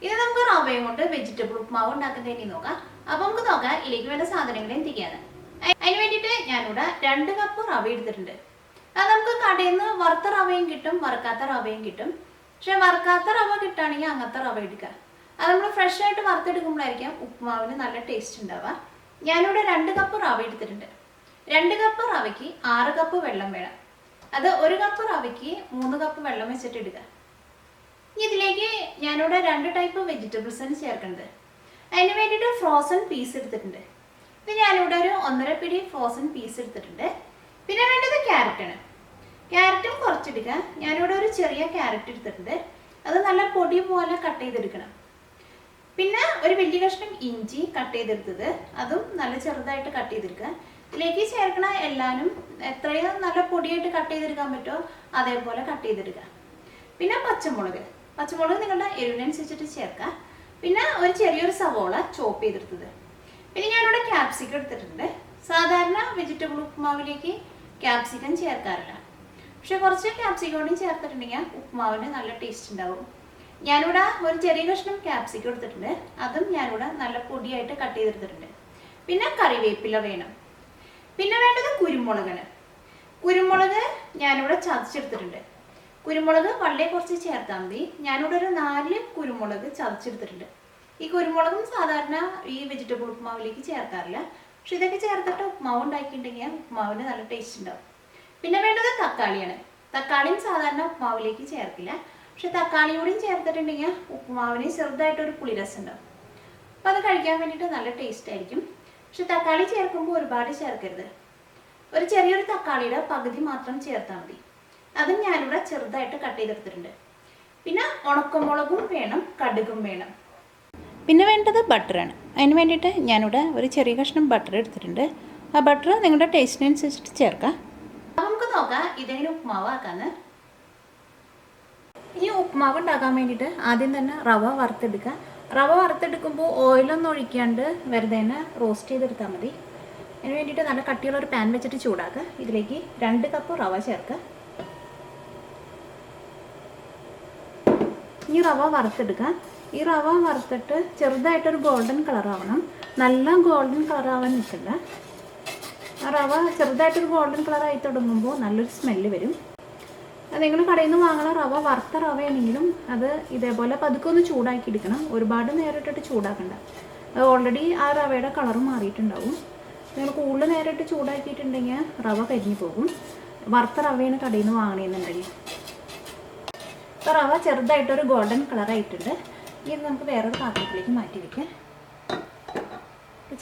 ഇത് നമുക്ക് റവയും കൊണ്ട് വെജിറ്റബിൾ ഉപ്മാവ് ഉണ്ടാക്കുന്നതിന് നോക്കാം. അപ്പോൾ നമുക്ക് നോക്കാം ഇതിലേക്ക് വേണ്ട സാധനങ്ങൾ എന്തൊക്കെയാണ്. അതിന് വേണ്ടിയിട്ട് ഞാനിവിടെ 2 കപ്പ് റവ എടുത്തിട്ടുണ്ട്. അത് നമുക്ക് കടയിൽ നിന്ന് വറുത്ത റവയും കിട്ടും, വറുക്കാത്ത റവയും കിട്ടും. പക്ഷെ വറുക്കാത്ത റവ കിട്ടുകയാണെങ്കിൽ അങ്ങനത്തെ റവ എടുക്കുക. അത് നമ്മൾ ഫ്രഷ് ആയിട്ട് വറുത്തെടുക്കുമ്പോഴായിരിക്കും ഉപ്മാവിന് നല്ല ടേസ്റ്റ് ഉണ്ടാവുക. ഞാനിവിടെ 2 കപ്പ് റവ എടുത്തിട്ടുണ്ട്. 2 കപ്പ് റവയ്ക്ക് 6 കപ്പ് വെള്ളം വേണം. അത് 1 കപ്പ് റവയ്ക്ക് 3 കപ്പ് വെള്ളം വെച്ചിട്ട് ഇടുക. ഇതിലേക്ക് ഞാനിവിടെ 2 ടൈപ്പ് വെജിറ്റബിൾസാണ് ചേർക്കുന്നത്. അതിന് വേണ്ടിയിട്ട് ഫ്രോസൺ പീസ് എടുത്തിട്ടുണ്ട്. ഇത് ഞാനിവിടെ ഒരു 1.5 പിടി ഫ്രോസൺ പീസ് എടുത്തിട്ടുണ്ട്. പിന്നെ വേണ്ടത് ക്യാരറ്റാണ്. ക്യാരറ്റും കുറച്ചെടുക്കുക. ഞാനിവിടെ ഒരു ചെറിയ ക്യാരറ്റ് എടുത്തിട്ടുണ്ട്. അത് നല്ല പൊടി പോലെ കട്ട് ചെയ്തെടുക്കണം. പിന്നെ ഒരു വലിയ കഷ്ണം ഇഞ്ചി കട്ട് ചെയ്തെടുത്തത്, അതും നല്ല ചെറുതായിട്ട് കട്ട് ചെയ്തെടുക്കുക. ഇതിലേക്ക് ചേർക്കണ എല്ലാവരും എത്രയും നല്ല പൊടിയായിട്ട് കട്ട് ചെയ്തെടുക്കാൻ പറ്റുമോ അതേപോലെ കട്ട് ചെയ്തെടുക്കുക. പിന്നെ പച്ചമുളക് നിങ്ങളുടെ എരിവിനനുസരിച്ചിട്ട് ചേർക്കുക. പിന്നെ ഒരു ചെറിയൊരു സവോള ചോപ്പ് ചെയ്തെടുത്തത്. പിന്നെ ഞാനിവിടെ ക്യാപ്സിക്കം എടുത്തിട്ടുണ്ട്. സാധാരണ വെജിറ്റബിൾ ഉപ്മാവിലേക്ക് ക്യാപ്സിക്കം ചേർക്കാറില്ല. പക്ഷെ കുറച്ച് ക്യാപ്സിക്കം കൂടി ചേർത്തിട്ടുണ്ടെങ്കിൽ ഉപ്മാവിന് നല്ല ടേസ്റ്റ് ഉണ്ടാവും. ഞാനിവിടെ ഒരു ചെറിയ കഷ്ണം ക്യാപ്സിക്കം എടുത്തിട്ടുണ്ട്. അതും ഞാനിവിടെ നല്ല പൊടിയായിട്ട് കട്ട് ചെയ്തെടുത്തിട്ടുണ്ട്. പിന്നെ കറിവേപ്പില വേണം. പിന്നെ വേണ്ടത് കുരുമുളകാണ്. കുരുമുളക് ഞാനിവിടെ ചതച്ചെടുത്തിട്ടുണ്ട്. കുരുമുളക് വളരെ കുറച്ച് ചേർത്താൽ മതി. ഞാനിവിടെ ഒരു 4 കുരുമുളക് ചതച്ചെടുത്തിട്ടുണ്ട്. ഈ കുരുമുളകും സാധാരണ ഈ വെജിറ്റബിൾ ഉപ്മാവിലേക്ക് ചേർക്കാറില്ല. പക്ഷെ ഇതൊക്കെ ചേർത്തിട്ട് ഉപ്മാവ് ഉണ്ടാക്കിയിട്ടുണ്ടെങ്കിൽ ഉപ്മാവിന് നല്ല ടേസ്റ്റ് ഉണ്ടാവും. പിന്നെ വേണ്ടത് തക്കാളിയാണ്. തക്കാളിയും സാധാരണ ഉപ്മാവിലേക്ക് ചേർക്കില്ല. പക്ഷെ തക്കാളി കൂടിയും ചേർത്തിട്ടുണ്ടെങ്കിൽ ഉപ്മാവിന് ചെറുതായിട്ടൊരു പുളിരസം ഉണ്ടാവും. അപ്പോൾ അത് കഴിക്കാൻ വേണ്ടിയിട്ട് നല്ല ടേസ്റ്റ് ആയിരിക്കും. പക്ഷെ തക്കാളി ചേർക്കുമ്പോൾ ഒരുപാട് ചേർക്കരുത്. ഒരു ചെറിയൊരു തക്കാളിയുടെ പകുതി മാത്രം ചേർത്താൽ മതി. അതും ഞാനിവിടെ ചെറുതായിട്ട് കട്ട് ചെയ്തെടുത്തിട്ടുണ്ട്. പിന്നെ ഉണക്കമുളകും വേണം, കടുകും വേണം. പിന്നെ വേണ്ടത് ബട്ടറാണ്. അതിന് വേണ്ടിയിട്ട് ഞാനിവിടെ ഒരു ചെറിയ കഷ്ണം ബട്ടർ എടുത്തിട്ടുണ്ട്. ആ ബട്ടർ നിങ്ങളുടെ ടേസ്റ്റിനനുസരിച്ചിട്ട് ചേർക്കാം. അപ്പോൾ നമുക്ക് നോക്കാം ഇതെങ്ങനെ ഉപ്മാവ് ആക്കാന്ന്. ഈ ഉപ്മാവ് ഉണ്ടാക്കാൻ വേണ്ടിയിട്ട് ആദ്യം തന്നെ റവ വറുത്തെടുക്കുക. റവ വറുത്തെടുക്കുമ്പോൾ ഓയിലൊന്നും ഒഴിക്കാണ്ട് വെറുതെ തന്നെ റോസ്റ്റ് ചെയ്തെടുത്താൽ മതി. അതിന് വേണ്ടിയിട്ട് നല്ല കട്ടിയുള്ള ഒരു പാൻ വെച്ചിട്ട് ചൂടാക്കുക. ഇതിലേക്ക് 2 കപ്പ് റവ ചേർക്കുക. ഈ റവ വറുത്തെടുക്കുക. ഈ റവ വറുത്തിട്ട് ചെറുതായിട്ടൊരു ഗോൾഡൻ കളർ ആവണം. നല്ല ഗോൾഡൻ കളർ ആവാൻ നിൽക്കില്ല. ആ റവ ചെറുതായിട്ടൊരു ഗോൾഡൻ കളർ ആയി തുടങ്ങുമ്പോൾ നല്ലൊരു സ്മെല്ല് വരും. അത് നിങ്ങൾ കടയിൽ നിന്ന് വാങ്ങുന്ന റവ വറുത്ത റവയാണെങ്കിലും അത് ഇതേപോലെ പതുക്കെ ഒന്ന് ചൂടാക്കി എടുക്കണം. ഒരുപാട് നേരിട്ടിട്ട് ചൂടാക്കണ്ട. അത് ഓൾറെഡി ആ റവയുടെ കളർ മാറിയിട്ടുണ്ടാവും. നിങ്ങൾ കൂടുതൽ നേരിട്ട് ചൂടാക്കിയിട്ടുണ്ടെങ്കിൽ റവ കരിഞ്ഞു പോകും. വറുത്ത റവയാണ് കടയിൽ നിന്ന് വാങ്ങണമെന്നുണ്ടെങ്കിൽ. അപ്പോൾ റവ ചെറുതായിട്ടൊരു ഗോൾഡൻ കളറായിട്ടുണ്ട്. ഇത് നമുക്ക് വേറൊരു പാത്രത്തിലേക്ക് മാറ്റി വയ്ക്കാം.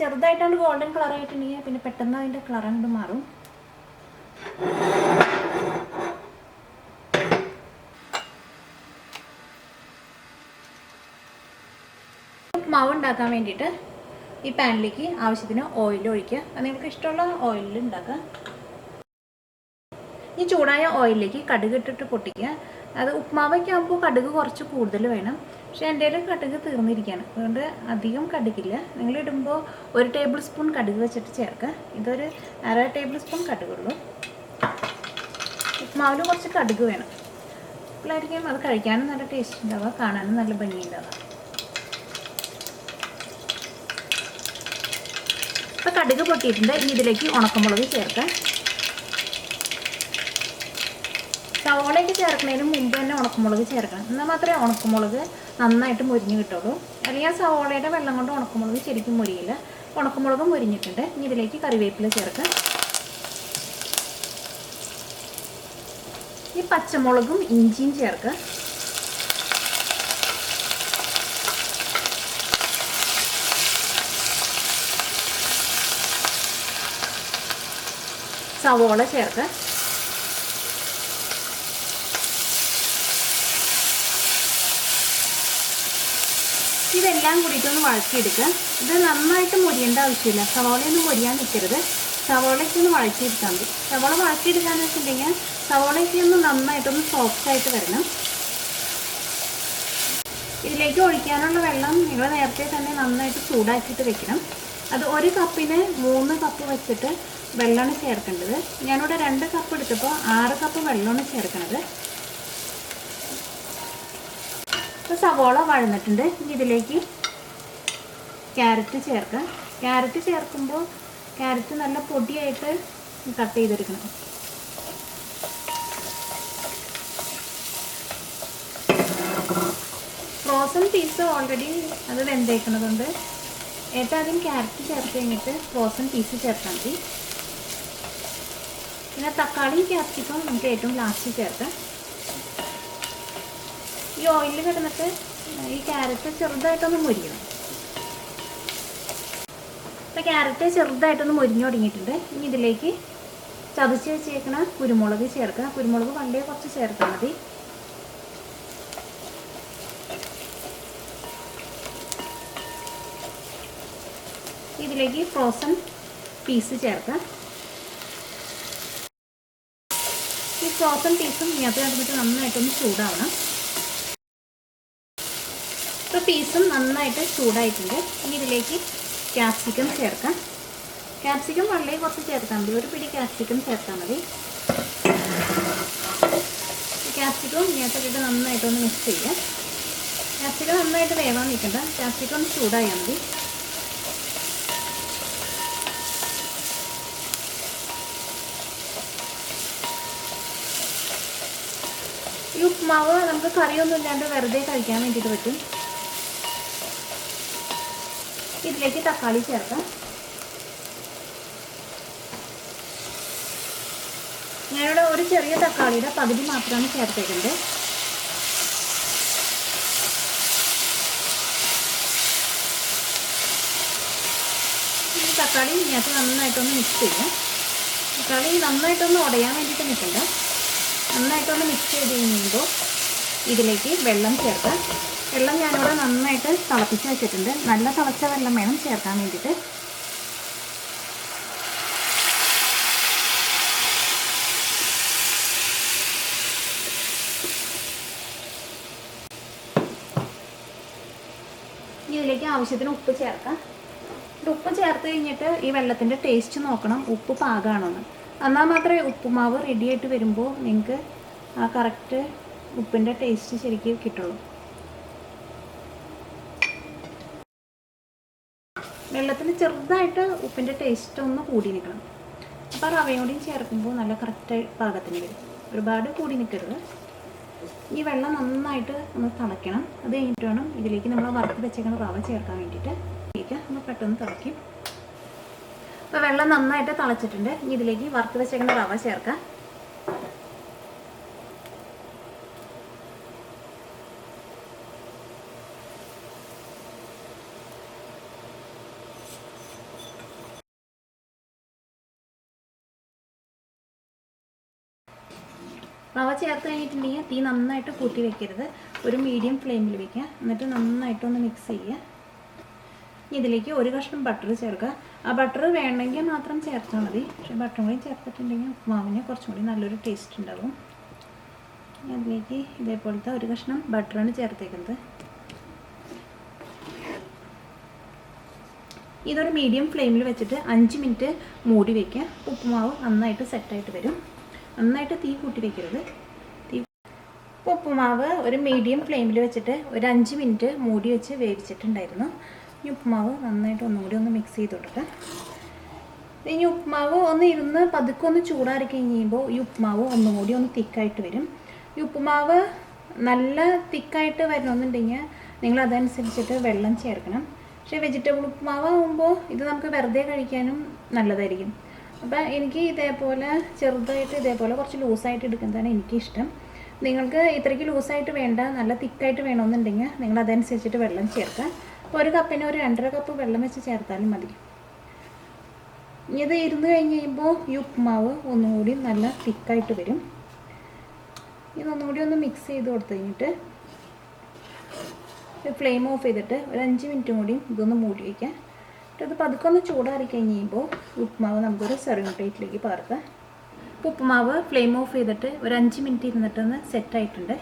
ചെറുതായിട്ടാണ് ഗോൾഡൻ കളറായിട്ടുണ്ടെങ്കിൽ പിന്നെ പെട്ടെന്ന് അതിൻ്റെ കളർ അങ്ങോട്ട് മാറും. മാവ് ഉണ്ടാക്കാൻ വേണ്ടിയിട്ട് ഈ പാനിലേക്ക് ആവശ്യത്തിന് ഓയിൽ ഒഴിക്കുക. അത് നിങ്ങൾക്ക് ഇഷ്ടമുള്ള ഓയിലിൽ ഉണ്ടാക്കുക. ഈ ചൂടായ ഓയിലിലേക്ക് കടുക് ഇട്ടിട്ട് പൊട്ടിക്കുക. അത് ഉപ്മാവൊക്കെ ആകുമ്പോൾ കടുക് കുറച്ച് കൂടുതൽ വേണം. പക്ഷേ എൻ്റെ കടുക് തീർന്നിരിക്കുകയാണ്. അതുകൊണ്ട് അധികം കടുകില്ല. നിങ്ങളിടുമ്പോൾ 1 ടേബിൾ സ്പൂൺ കടുക് വെച്ചിട്ട് ചേർക്കുക. ഇതൊരു 1/2 ടേബിൾ സ്പൂൺ കടുകുള്ളൂ. ഉപ്മാവിൽ കുറച്ച് കടുക് വേണം. അപ്പോഴായിരിക്കും അത് കഴിക്കാനും നല്ല ടേസ്റ്റ് ഉണ്ടാവുക, കാണാനും നല്ല ഭംഗി ഉണ്ടാവുക. അപ്പോൾ കടുക് പൊട്ടിയിട്ടുണ്ട്. ഇനി ഇതിലേക്ക് ഉണക്കമുളക് ചേർക്കാം. സവോളയൊക്കെ ചേർക്കുന്നതിന് മുമ്പ് തന്നെ ഉണക്കമുളക് ചേർക്കണം. എന്നാൽ മാത്രമേ ഉണക്കമുളക് നന്നായിട്ട് മുരിഞ്ഞ് കിട്ടുള്ളൂ. അല്ലെങ്കിൽ ആ സവോളയുടെ വെള്ളം കൊണ്ട് ഉണക്കമുളക് ശരിക്കും മുരിയില്ല. ഉണക്കമുളകും മുരിഞ്ഞിട്ടുണ്ട്. ഇനി ഇതിലേക്ക് കറിവേപ്പില ചേർക്കാം. ഈ പച്ചമുളകും ഇഞ്ചിയും ചേർക്കുക. സവോള ചേർക്കുക. ഇതെല്ലാം കൂടിയിട്ടൊന്ന് വഴറ്റിയെടുക്കുക. ഇത് നന്നായിട്ട് മൊരിയേണ്ട ആവശ്യമില്ല. സവോളയൊന്നും മൊരിയാൻ നിൽക്കരുത്. സവോളയ്ക്ക് ഒന്ന് വഴറ്റിയെടുത്താൽ മതി. സവോള വഴറ്റിയെടുക്കാന്ന് വെച്ചിട്ടുണ്ടെങ്കിൽ സവോളയ്ക്ക് ഒന്ന് നന്നായിട്ടൊന്ന് സോഫ്റ്റായിട്ട് വരണം. ഇതിലേക്ക് ഒഴിക്കാനുള്ള വെള്ളം നിങ്ങൾ നേരത്തെ തന്നെ നന്നായിട്ട് ചൂടാക്കിയിട്ട് വെക്കണം. അത് 1 കപ്പിന് 3 കപ്പ് വെച്ചിട്ട് വെള്ളമാണ് ചേർക്കേണ്ടത്. ഞാനിവിടെ 2 കപ്പ് എടുത്തപ്പോൾ 6 കപ്പ് വെള്ളമാണ് ചേർക്കുന്നത്. ഇപ്പോൾ സവോള വഴന്നിട്ടുണ്ട്. ഇനി ഇതിലേക്ക് ക്യാരറ്റ് ചേർക്കാം. ക്യാരറ്റ് ചേർക്കുമ്പോൾ ക്യാരറ്റ് നല്ല പൊടിയായിട്ട് കട്ട് ചെയ്തെടുക്കണം. ഫ്രോസൺ പീസ് ഓൾറെഡി അത് വെന്തേക്കുന്നതുകൊണ്ട് ഏറ്റവും ആദ്യം ക്യാരറ്റ് ചേർത്ത് കഴിഞ്ഞിട്ട് ഫ്രോസൺ പീസ് ചേർത്താൽ മതി. പിന്നെ തക്കാളി ക്യാപ്സിക്കം നമുക്ക് ഏറ്റവും ലാസ്റ്റ് ചേർക്കാം. ഈ ഓയിലിൽ കിടന്നിട്ട് ഈ ക്യാരറ്റ് ചെറുതായിട്ടൊന്ന് മുരിക്കണം. ഇപ്പോൾ ക്യാരറ്റ് ചെറുതായിട്ടൊന്ന് മുരിഞ്ഞു തുടങ്ങിയിട്ടുണ്ട്. ഇനി ഇതിലേക്ക് ചതച്ച് വെച്ചേക്കണ കുരുമുളക് ചേർക്കുക. കുരുമുളക് വളരെ കുറച്ച് ചേർത്താൽ മതി. ഇതിലേക്ക് ഫ്രോസൺ പീസ് ചേർക്കാം. ഈ ഫ്രോസൺ പീസും ഇതിനകത്ത് കിടന്നിട്ട് നന്നായിട്ടൊന്ന് ചൂടാവണം. ഇപ്പോൾ പീസും നന്നായിട്ട് ചൂടായിട്ടുണ്ട്. ഇനി ഇതിലേക്ക് ക്യാപ്സിക്കം ചേർക്കാം. ക്യാപ്സിക്കം വളരെ കുറച്ച് ചേർത്താൽ മതി. ഒരു പിടി ക്യാപ്സിക്കം ചേർത്താൽ മതി. ക്യാപ്സിക്കവും ഇതിനകത്തിട്ട് നന്നായിട്ടൊന്ന് മിക്സ് ചെയ്യാം. ക്യാപ്സിക്കം നന്നായിട്ട് വേവാൻ നിൽക്കണ്ട. ക്യാപ്സിക്കം ഒന്ന് ചൂടായാൽ മതി. ഈ ഉപ്പുമാവ് നമുക്ക് കറിയൊന്നും ഇല്ലാണ്ട് വെറുതെ കഴിക്കാൻ വേണ്ടിയിട്ട് പറ്റും. ഇതിലേക്ക് തക്കാളി ചേർക്കാം. ഞാനിവിടെ ഒരു ചെറിയ തക്കാളിയുടെ പകുതി മാത്രമാണ് ചേർത്തേക്കുന്നത്. ഈ തക്കാളി ഇതിനകത്ത് നന്നായിട്ടൊന്ന് മിക്സ് ചെയ്യാം. തക്കാളി നന്നായിട്ടൊന്ന് ഉടയാൻ വേണ്ടിയിട്ട് നിൽക്കണ്ട. നന്നായിട്ടൊന്ന് മിക്സ് ചെയ്ത് കഴിയുമ്പോൾ ഇതിലേക്ക് വെള്ളം ചേർക്കാം. വെള്ളം ഞാനിവിടെ നന്നായിട്ട് തിളപ്പിച്ച് വെച്ചിട്ടുണ്ട്. നല്ല തിളച്ച വെള്ളം വേണം ചേർക്കാൻ വേണ്ടിയിട്ട്. ഇതിലേക്ക് ആവശ്യത്തിന് ഉപ്പ് ചേർക്കാം. ഉപ്പ് ചേർത്ത് കഴിഞ്ഞിട്ട് ഈ വെള്ളത്തിൻ്റെ ടേസ്റ്റ് നോക്കണം, ഉപ്പ് പാകമാണോന്ന്. എന്നാൽ മാത്രമേ ഉപ്പുമാവ് റെഡിയായിട്ട് വരുമ്പോൾ നിങ്ങൾക്ക് ആ കറക്റ്റ് ഉപ്പിൻ്റെ ടേസ്റ്റ് ശരിക്കും കിട്ടുള്ളൂ. വെള്ളത്തിൽ ചെറുതായിട്ട് ഉപ്പിൻ്റെ ടേസ്റ്റ് ഒന്ന് കൂടി നിൽക്കണം. അപ്പോൾ റവയും കൂടി ചേർക്കുമ്പോൾ നല്ല കറക്റ്റ് പാകത്തിന് വരും. ഒരുപാട് കൂടി നിൽക്കരുത്. ഈ വെള്ളം നന്നായിട്ട് ഒന്ന് തിളയ്ക്കണം. അത് കഴിഞ്ഞിട്ട് വേണം ഇതിലേക്ക് നമ്മൾ വറുത്ത് വെച്ചേക്കുന്ന റവ ചേർക്കാൻ വേണ്ടിയിട്ട്. നമ്മൾ പെട്ടെന്ന് തിളയ്ക്കും. അപ്പോൾ വെള്ളം നന്നായിട്ട് തിളച്ചിട്ടുണ്ട്. ഇനി ഇതിലേക്ക് വറുത്ത് വെച്ചേക്കുന്ന റവ ചേർക്കാം. റവ ചേർത്ത് കഴിഞ്ഞിട്ടുണ്ടെങ്കിൽ തീ നന്നായിട്ട് കൂട്ടി വെക്കരുത്. ഒരു മീഡിയം ഫ്ലെയിമിൽ വയ്ക്കുക. എന്നിട്ട് നന്നായിട്ടൊന്ന് മിക്സ് ചെയ്യുക. ഇതിലേക്ക് ഒരു കഷ്ണം ബട്ടർ ചേർക്കുക. ആ ബട്ടർ വേണമെങ്കിൽ മാത്രം ചേർത്താൽ മതി. പക്ഷേ ബട്ടറും കൂടി ചേർത്തിട്ടുണ്ടെങ്കിൽ ഉപ്പുമാവിന് കുറച്ചും കൂടി നല്ലൊരു ടേസ്റ്റ് ഉണ്ടാവും. അതിലേക്ക് ഇതേപോലത്തെ ഒരു കഷ്ണം ബട്ടറാണ് ചേർത്തേക്കുന്നത്. ഇതൊരു മീഡിയം ഫ്ലെയിമിൽ വെച്ചിട്ട് 5 മിനിറ്റ് മൂടി വയ്ക്കുക. ഉപ്പുമാവ് നന്നായിട്ട് സെറ്റായിട്ട് വരും. നന്നായിട്ട് തീ കൂട്ടി വയ്ക്കരുത്. ഉപ്പുമാവ് ഒരു മീഡിയം ഫ്ലെയിമിൽ വെച്ചിട്ട് ഒരു 5 മിനിറ്റ് മൂടി വെച്ച് വേവിച്ചിട്ടുണ്ടായിരുന്നു. ഈ ഉപ്പുമാവ് നന്നായിട്ട് ഒന്നുകൂടി ഒന്ന് മിക്സ് ചെയ്ത് കൊടുക്കുക. ഇനി ഉപ്പുമാവ് ഒന്ന് ഇരുന്ന് പതുക്കെ ഒന്ന് ചൂടാറി കഴിയുമ്പോൾ ഈ ഉപ്പുമാവ് ഒന്നുകൂടി ഒന്ന് തിക്കായിട്ട് വരും. ഈ ഉപ്പുമാവ് നല്ല തിക്കായിട്ട് വരണമെന്നുണ്ടെങ്കിൽ നിങ്ങൾ അതനുസരിച്ചിട്ട് വെള്ളം ചേർക്കണം. പക്ഷേ വെജിറ്റബിൾ ഉപ്പുമാവ് ആകുമ്പോൾ ഇത് നമുക്ക് വെറുതെ കഴിക്കാനും നല്ലതായിരിക്കും. അപ്പോൾ എനിക്ക് ഇതേപോലെ ചെറുതായിട്ട് ഇതേപോലെ കുറച്ച് ലൂസായിട്ട് എടുക്കുന്നതാണ് എനിക്കിഷ്ടം. നിങ്ങൾക്ക് ഇത്രയ്ക്ക് ലൂസായിട്ട് വേണ്ട, നല്ല തിക്കായിട്ട് വേണമെന്നുണ്ടെങ്കിൽ നിങ്ങൾ അതനുസരിച്ചിട്ട് വെള്ളം ചേർക്കുക. അപ്പോൾ ഒരു കപ്പിന് ഒരു 2.5 കപ്പ് വെള്ളം വെച്ച് ചേർത്താലും മതി. ഇത് ഇരുന്ന് കഴിഞ്ഞ് കഴിയുമ്പോൾ ഈ ഉപ്പുമാവ് ഒന്നുകൂടി നല്ല തിക്കായിട്ട് വരും. ഇതൊന്നുകൂടി ഒന്ന് മിക്സ് ചെയ്ത് കൊടുത്തു കഴിഞ്ഞിട്ട് ഫ്ലെയിം ഓഫ് ചെയ്തിട്ട് ഒരു 5 മിനിറ്റും കൂടി ഇതൊന്ന് മൂടി വയ്ക്കാം. ഇത് പതുക്കെ ഒന്ന് ചൂടാറി കഴിഞ്ഞ് കഴിയുമ്പോൾ ഉപ്പുമാവ് നമുക്കൊരു സെർവിങ് പ്ലേറ്റിലേക്ക് പകർത്താം. ഉപ്പുമാവ് ഫ്ലെയിം ഓഫ് ചെയ്തിട്ട് ഒരു 5 മിനിറ്റ് ഇരുന്നിട്ടൊന്ന് സെറ്റായിട്ടുണ്ട്.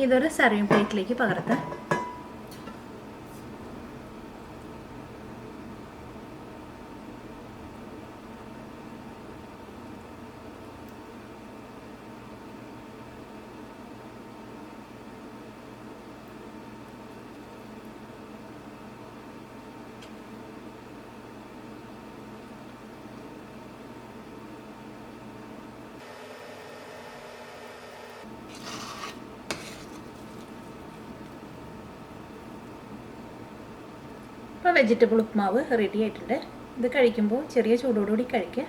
ഇതൊരു സെർവിങ് പ്ലേറ്റിലേക്ക് പകർത്താം. ഇപ്പോൾ വെജിറ്റബിൾ ഉപ്മാവ് റെഡി ആയിട്ടുണ്ട്. ഇത് കഴിക്കുമ്പോൾ ചെറിയ ചൂടോടുകൂടി കഴിക്കുക.